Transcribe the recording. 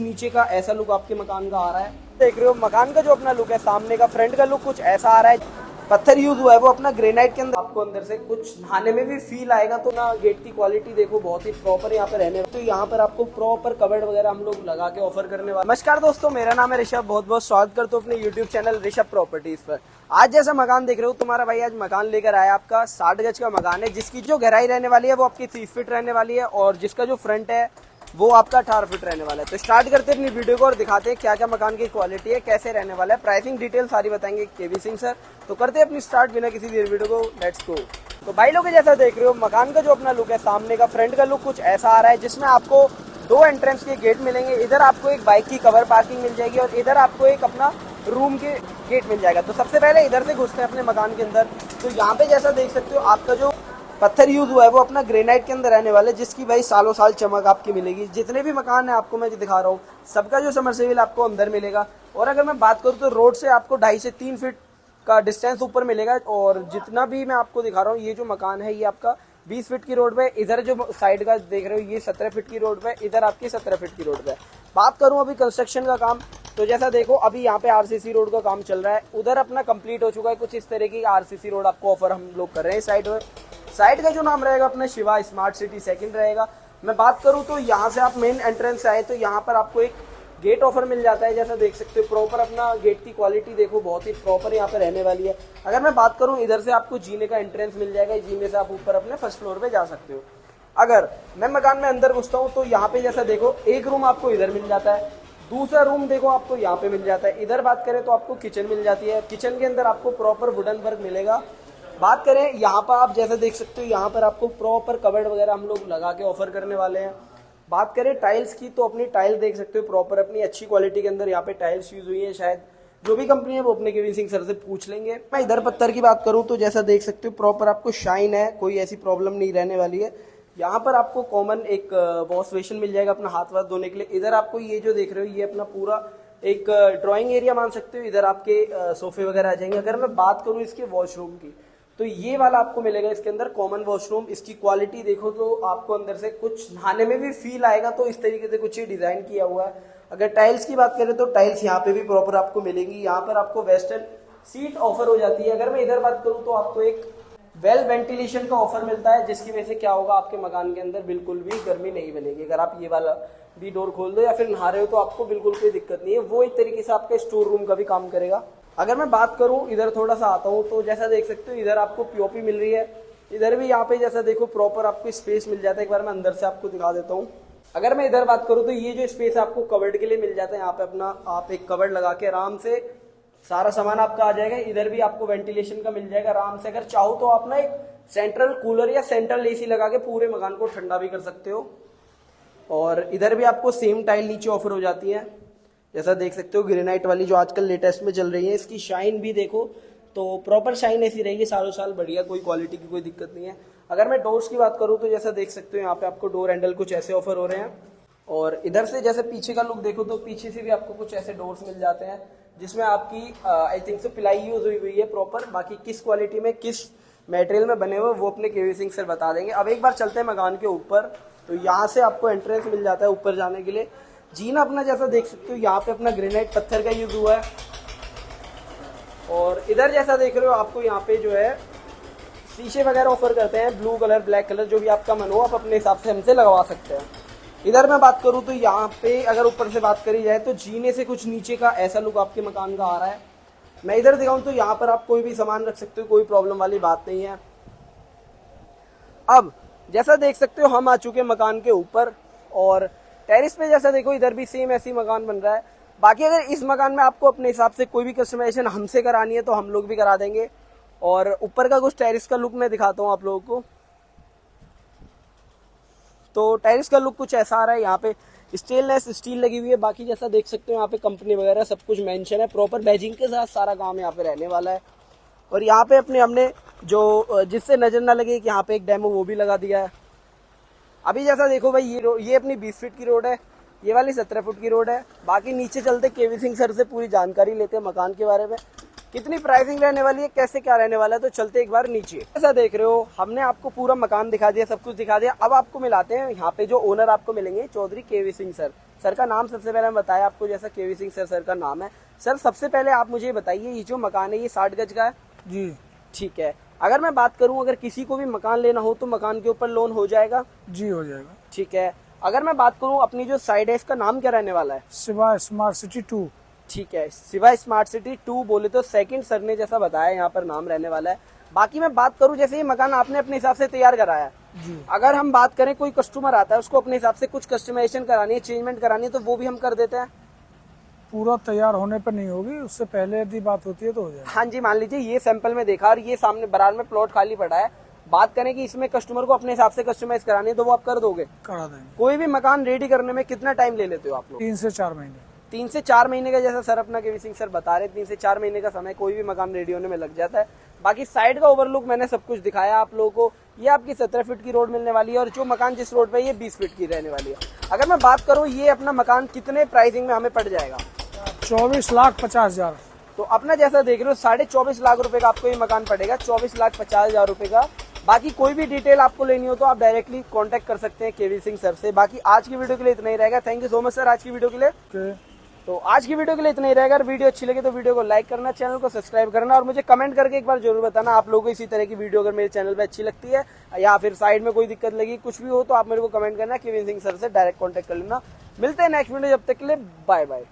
नीचे का ऐसा लुक आपके मकान का आ रहा है। देख रहे हो मकान का जो अपना लुक है, सामने का फ्रंट का लुक कुछ ऐसा आ रहा है। पत्थर यूज हुआ है वो अपना ग्रेनाइट के अंदर, आपको अंदर से कुछ नहाने में भी फील आएगा। तो ना गेट की क्वालिटी देखो बहुत ही प्रॉपर यहाँ पे रहने, तो यहाँ पर आपको प्रॉपर कवर्ड वगैरह हम लोग लगा के ऑफर करने वाले। नमस्कार दोस्तों, मेरा नाम है ऋषभ, बहुत बहुत स्वागत करता हूँ अपने यूट्यूब चैनल ऋषभ प्रॉपर्टीज पर। आज जैसा मकान देख रहे हो, तुम्हारा भाई आज मकान लेकर आया आपका 60 गज का मकान है, जिसकी जो गहराई रहने वाली है वो आपकी 30 फीट रहने वाली है और जिसका जो फ्रंट है वो आपका 18 फीट रहने वाला है। तो स्टार्ट करते हैं अपनी वीडियो को और दिखाते हैं क्या क्या मकान की क्वालिटी है, कैसे रहने वाला है, प्राइसिंग डिटेल सारी बताएंगे केवी सिंह सर। तो करते हैं अपनी स्टार्ट बिना किसी देर वीडियो को, लेट्स गो। तो भाई लोग जैसा देख रहे हो मकान का जो अपना लुक है, सामने का फ्रंट का लुक कुछ ऐसा आ रहा है, जिसमें आपको 2 एंट्रेंस के गेट मिलेंगे। इधर आपको एक बाइक की कवर पार्किंग मिल जाएगी और इधर आपको एक अपना रूम के गेट मिल जाएगा। तो सबसे पहले इधर से घुसते हैं अपने मकान के अंदर। तो यहाँ पे जैसा देख सकते हो आपका जो पत्थर यूज हुआ है वो अपना ग्रेनाइट के अंदर रहने वाला है, जिसकी भाई सालों साल चमक आपकी मिलेगी। जितने भी मकान है आपको मैं दिखा रहा हूँ, सबका जो समरसेबल आपको अंदर मिलेगा। और अगर मैं बात करूँ तो रोड से आपको 2.5 से 3 फीट का डिस्टेंस ऊपर मिलेगा। और जितना भी मैं आपको दिखा रहा हूँ, ये जो मकान है ये आपका 20 फीट की रोड पे, इधर जो साइड का देख रहे हो ये 17 फीट की रोड पे, इधर आपकी 17 फीट की रोड पे। बात करूँ अभी कंस्ट्रक्शन का काम, तो जैसा देखो अभी यहाँ पे आरसीसी रोड का काम चल रहा है, उधर अपना कंप्लीट हो चुका है। कुछ इस तरह की आरसीसी रोड आपको ऑफर हम लोग कर रहे हैं। साइड का जो नाम रहेगा अपना शिवा स्मार्ट सिटी सेकंड रहेगा। मैं बात करूं तो यहाँ से आप मेन एंट्रेंस आए तो यहाँ पर आपको एक गेट ऑफर मिल जाता है। जैसा देख सकते हो प्रॉपर अपना गेट की क्वालिटी देखो बहुत ही प्रॉपर यहाँ पे रहने वाली है। अगर मैं बात करूं इधर से आपको जीने का एंट्रेंस मिल जाएगा, जीने से आप ऊपर अपने फर्स्ट फ्लोर पे जा सकते हो। अगर मैं मकान में अंदर घुसता हूँ तो यहाँ पे जैसा देखो एक रूम आपको इधर मिल जाता है, दूसरा रूम देखो आपको यहाँ पे मिल जाता है। इधर बात करें तो आपको किचन मिल जाती है, किचन के अंदर आपको प्रॉपर वुडन वर्क मिलेगा। बात करें यहाँ पर आप जैसे देख सकते हो यहाँ पर आपको प्रॉपर कवर्ड वगैरह हम लोग लगा के ऑफर करने वाले हैं। बात करें टाइल्स की तो अपनी टाइल देख सकते हो प्रॉपर अपनी अच्छी क्वालिटी के अंदर यहाँ पे टाइल्स यूज हुई है। शायद जो भी कंपनी है वो अपने केवी सिंह सर से पूछ लेंगे। मैं इधर पत्थर की बात करूँ तो जैसा देख सकते हो प्रॉपर आपको शाइन है, कोई ऐसी प्रॉब्लम नहीं रहने वाली है। यहाँ पर आपको कॉमन एक वॉश बेसिन मिल जाएगा अपना हाथ वाथ धोने के लिए। इधर आपको ये जो देख रहे हो ये अपना पूरा एक ड्राइंग एरिया मान सकते हो, इधर आपके सोफे वगैरह आ जाएंगे। अगर मैं बात करूँ इसके वॉशरूम की तो ये वाला आपको मिलेगा इसके अंदर कॉमन वॉशरूम। इसकी क्वालिटी देखो तो आपको अंदर से कुछ नहाने में भी फील आएगा, तो इस तरीके से कुछ ही डिजाइन किया हुआ है। अगर टाइल्स की बात करें तो टाइल्स यहाँ पे भी प्रॉपर आपको मिलेंगी। यहाँ पर आपको वेस्टर्न सीट ऑफर हो जाती है। अगर मैं इधर बात करूँ तो आपको एक वेल वेंटिलेशन का ऑफर मिलता है, जिसकी वजह से क्या होगा आपके मकान के अंदर बिल्कुल भी गर्मी नहीं बनेगी। अगर आप ये वाला भी डोर खोल दो या फिर नहा रहे हो तो आपको बिल्कुल कोई दिक्कत नहीं है। वो एक तरीके से आपका स्टोर रूम का भी काम करेगा। अगर मैं बात करूं इधर थोड़ा सा आता हूं तो जैसा देख सकते हो इधर आपको पीओपी मिल रही है। इधर भी यहाँ पे जैसा देखो प्रॉपर आपको स्पेस मिल जाता है। एक बार मैं अंदर से आपको दिखा देता हूँ। अगर मैं इधर बात करूँ तो ये जो स्पेस आपको कवर्ड के लिए मिल जाता है, यहाँ पे अपना आप एक कवर्ड लगा के आराम से सारा सामान आपका आ जाएगा। इधर भी आपको वेंटिलेशन का मिल जाएगा आराम से। अगर चाहो तो आप ना एक सेंट्रल कूलर या सेंट्रल एसी लगा के पूरे मकान को ठंडा भी कर सकते हो। और इधर भी आपको सेम टाइल नीचे ऑफर हो जाती है, जैसा देख सकते हो ग्रेनाइट वाली जो आजकल लेटेस्ट में चल रही है। इसकी शाइन भी देखो तो प्रॉपर शाइन ऐसी रहेगी सालों साल, बढ़िया, कोई क्वालिटी की कोई दिक्कत नहीं है। अगर मैं डोर्स की बात करूँ तो जैसा देख सकते हो यहाँ पे आपको डोर हैंडल कुछ ऐसे ऑफर हो रहे हैं। और इधर से जैसे पीछे का लुक देखो तो पीछे से भी आपको कुछ ऐसे डोर्स मिल जाते हैं, जिसमें आपकी आई थिंक से पिलाई यूज हुई है प्रॉपर। बाकी किस क्वालिटी में किस मटेरियल में बने हुए वो अपने केवी सिंह सर बता देंगे। अब एक बार चलते हैं मकान के ऊपर। तो यहाँ से आपको एंट्रेंस मिल जाता है ऊपर जाने के लिए। जीना अपना जैसा देख सकते हो यहाँ पे अपना ग्रेनाइट पत्थर का यूज हुआ है। और इधर जैसा देख रहे हो आपको यहाँ पे जो है शीशे वगैरह ऑफर करते हैं, ब्लू कलर ब्लैक कलर जो भी आपका मन हो आप अपने हिसाब से हमसे लगवा सकते हैं। इधर मैं बात करूँ तो यहाँ पे अगर ऊपर से बात करी जाए तो जीने से कुछ नीचे का ऐसा लुक आपके मकान का आ रहा है। मैं इधर दिखाऊं तो यहाँ पर आप कोई भी सामान रख सकते हो, कोई प्रॉब्लम वाली बात नहीं है। अब जैसा देख सकते हो हम आ चुके हैं मकान के ऊपर और टेरिस पे जैसा देखो इधर भी सेम ऐसी मकान बन रहा है। बाकी अगर इस मकान में आपको अपने हिसाब से कोई भी कस्टमाइजेशन हमसे करानी है तो हम लोग भी करा देंगे। और ऊपर का कुछ टेरिस का लुक मैं दिखाता हूँ आप लोगों को। तो टेरिस का लुक कुछ ऐसा आ रहा है, यहाँ पे स्टेनलेस स्टील लगी हुई है। बाकी जैसा देख सकते हो यहाँ पे कंपनी वगैरह सब कुछ मेंशन है, प्रॉपर बैजिंग के साथ सारा काम यहाँ पे रहने वाला है। और यहाँ पे हमने जो जिससे नजर ना लगे कि यहाँ पे एक डेमो वो भी लगा दिया है। अभी जैसा देखो भाई ये अपनी 20 फीट की रोड है, ये वाली 17 फुट की रोड है। बाकी नीचे चलते केवी सिंह सर से पूरी जानकारी लेते हैं मकान के बारे में, कितनी प्राइसिंग रहने वाली है, कैसे क्या रहने वाला है। तो चलते एक बार नीचे। ऐसा देख रहे हो हमने आपको पूरा मकान दिखा दिया, सब कुछ दिखा दिया। अब आपको मिलाते हैं यहाँ पे जो ओनर आपको मिलेंगे, चौधरी केवी सिंह सर। सर का नाम सबसे पहले मैं बताया आपको, जैसा केवी सिंह सर का नाम है। सर सबसे पहले आप मुझे बताइए, ये जो मकान है ये 60 गज का है जी। ठीक है। अगर मैं बात करूं, अगर किसी को भी मकान लेना हो तो मकान के ऊपर लोन हो जाएगा? जी हो जाएगा। ठीक है। अगर मैं बात करूं, अपनी जो साइड है इसका नाम क्या रहने वाला है? Shiva smart city 2। ठीक है, शिवा स्मार्ट सिटी 2 बोले तो सेकंड सर ने जैसा बताया यहाँ पर नाम रहने वाला है। बाकी मैं बात करूं, जैसे ये मकान आपने अपने हिसाब से तैयार कराया है जी। अगर हम बात करें कोई कस्टमर आता है उसको अपने हिसाब से कुछ कस्टमाइजेशन करानी है, चेंजमेंट करानी है, तो वो भी हम कर देते हैं? पूरा तैयार होने पर नहीं होगी, उससे पहले यदि बात होती है तो हो जाएगा। हाँ जी, मान लीजिए ये सैंपल में देखा और ये सामने बरार में प्लॉट खाली पड़ा है, बात करें कि इसमें कस्टमर को अपने हिसाब से कस्टमाइज करानी है तो वो आप कर दोगे? करा देंगे। कोई भी मकान रेडी करने में कितना टाइम ले लेते हो आप लोग? 3 से 4 महीने। 3 से 4 महीने का, जैसा सर अपना केवी सिंह सर बता रहे, 3 से 4 महीने का समय कोई भी मकान रेडी होने में लग जाता है। बाकी साइड का ओवरलुक मैंने सब कुछ दिखाया आप लोगों को। ये आपकी 17 फीट की रोड मिलने वाली है और जो मकान जिस रोड पे ये 20 फीट की रहने वाली है। अगर मैं बात करूँ, ये अपना मकान कितने प्राइसिंग में हमें पड़ जाएगा? 24,50,000। तो अपना जैसा देख रहे हो 24.5 लाख रुपए का आपको ये मकान पड़ेगा, 24,50,000 रुपए का। बाकी कोई भी डिटेल आपको लेनी हो तो आप डायरेक्टली कांटेक्ट कर सकते हैं केवी सिंह सर से। बाकी आज की वीडियो के लिए इतना ही रहेगा। Thank you so much sir आज की वीडियो के लिए। तो आज की वीडियो के लिए इतना ही रहेगा। अगर वीडियो अच्छी लगे तो वीडियो को लाइक करना, चैनल को सब्सक्राइब करना और मुझे कमेंट करके एक बार जरूर बताना आप लोगों को इसी तरह की वीडियो अगर मेरे चैनल पे अच्छी लगती है या फिर साइड में कोई दिक्कत लगी, कुछ भी हो तो आप मेरे को कमेंट करना। केवी सिंह सर से डायरेक्ट कॉन्टेक्ट कर लेना। मिलते हैं नेक्स्ट वीडियो, जब तक के लिए बाय बाय।